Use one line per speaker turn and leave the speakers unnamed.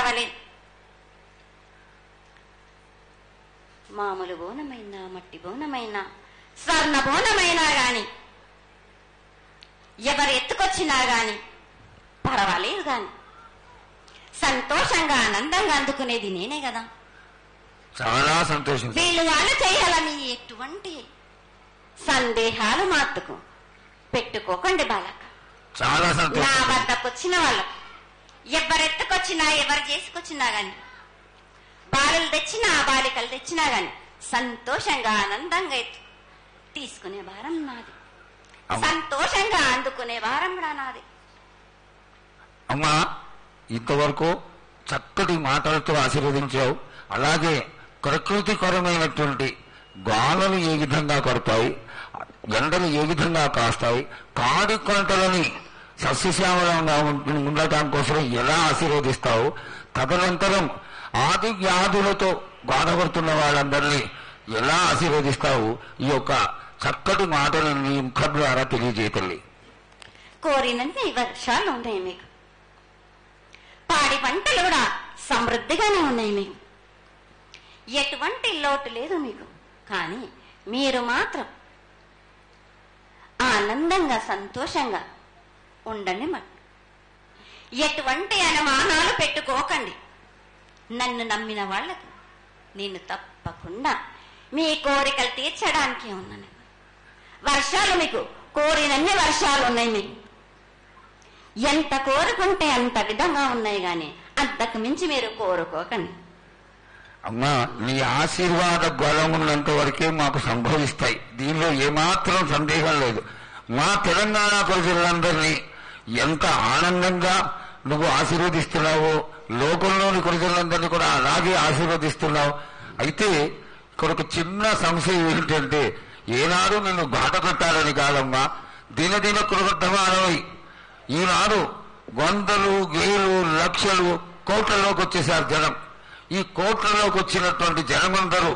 పర్వాలేదు. మామూలు బోనమైనా, మట్టి బోనమైనా, స్వర్ణ బోనమైనా గాని, ఎవరు ఎత్తుకొచ్చినా గాని పర్వాలేదు. గాని సంతోషంగా ఆనందంగా అందుకునేది నేనే కదా.
చాలా సంతోషం.
వీళ్ళు వాళ్ళు చేయాలని ఎటువంటి సందేహాలు మాత్రకు పెట్టుకోకండి బాలక.
చాలా సంతోషం.
నా వద్దకు వచ్చిన వాళ్ళకు ఎవరెత్తుకొచ్చినా, ఎవరు చేసుకొచ్చినా గాని, బాలలు తెచ్చినా, బాలికలు తెచ్చినా గాని సంతోషంగా ఆనందంగా తీసుకునే భారం నాది, సంతోషంగా అందుకునే భారం కూడా నాది.
అమ్మా, ఇంతవరకు చక్కటి మాటలతో ఆశీర్వదించావు. అలాగే ప్రకృతికరమైనటువంటి గాలులు ఏ విధంగా కొడతాయి, ఎండలు ఏ విధంగా కాస్తాయి, కాడి కొంటలని సస్యశ్యామలంగా ఉండటం కోసం ఎలా ఆశీర్వదిస్తావు, తదనంతరం ఆది వ్యాధులతో బాధపడుతున్న వాళ్ళందరినీ ఎలా ఆశీర్వదిస్తావు, ఈ యొక్క చక్కటి మాటలు నీ ముఖం ద్వారా తెలియజేతల్లి.
కోరినంత వర్షాలు ఉన్నాయి మీకు, పాడి పంటలు కూడా సమృద్ధిగానే ఉన్నాయి మీకు, ఎటువంటి లోటు లేదు మీకు. కానీ మీరు మాత్రం ఆనందంగా సంతోషంగా ఉండండి. మరి ఎటువంటి అనుమానాలు పెట్టుకోకండి. నన్ను నమ్మిన వాళ్ళకు నేను తప్పకుండా మీ కోరికలు తీర్చడానికి ఉన్నాను. వర్షాలు మీకు కోరినన్ని వర్షాలు ఉన్నాయి. మీకు ఎంత కోరుకుంటే అంత విధంగా ఉన్నాయి. కానీ అంతకు మించి మీరు కోరుకోకండి.
అమ్మా, నీ ఆశీర్వాద బలం ఉన్నంత వరకే మాకు సంభవిస్తాయి. దీనిలో ఏమాత్రం సందేహం లేదు. మా తెలంగాణ ప్రజలందరినీ ఎంత ఆనందంగా నువ్వు ఆశీర్వదిస్తున్నావో, లోకంలోని ప్రజలందరినీ కూడా అలాగే ఆశీర్వదిస్తున్నావు. అయితే ఇక్కడ ఒక చిన్న సంశయం ఏంటంటే, ఏనాడు నిన్ను బాట కట్టాలని కాదమ్మా, దినదిన కృతమానమై ఈనాడు వందలు, వేలు, లక్షలు, కోట్లలోకి వచ్చేసారు జనం. ఈ కోట్లలోకి వచ్చినటువంటి జనమందరూ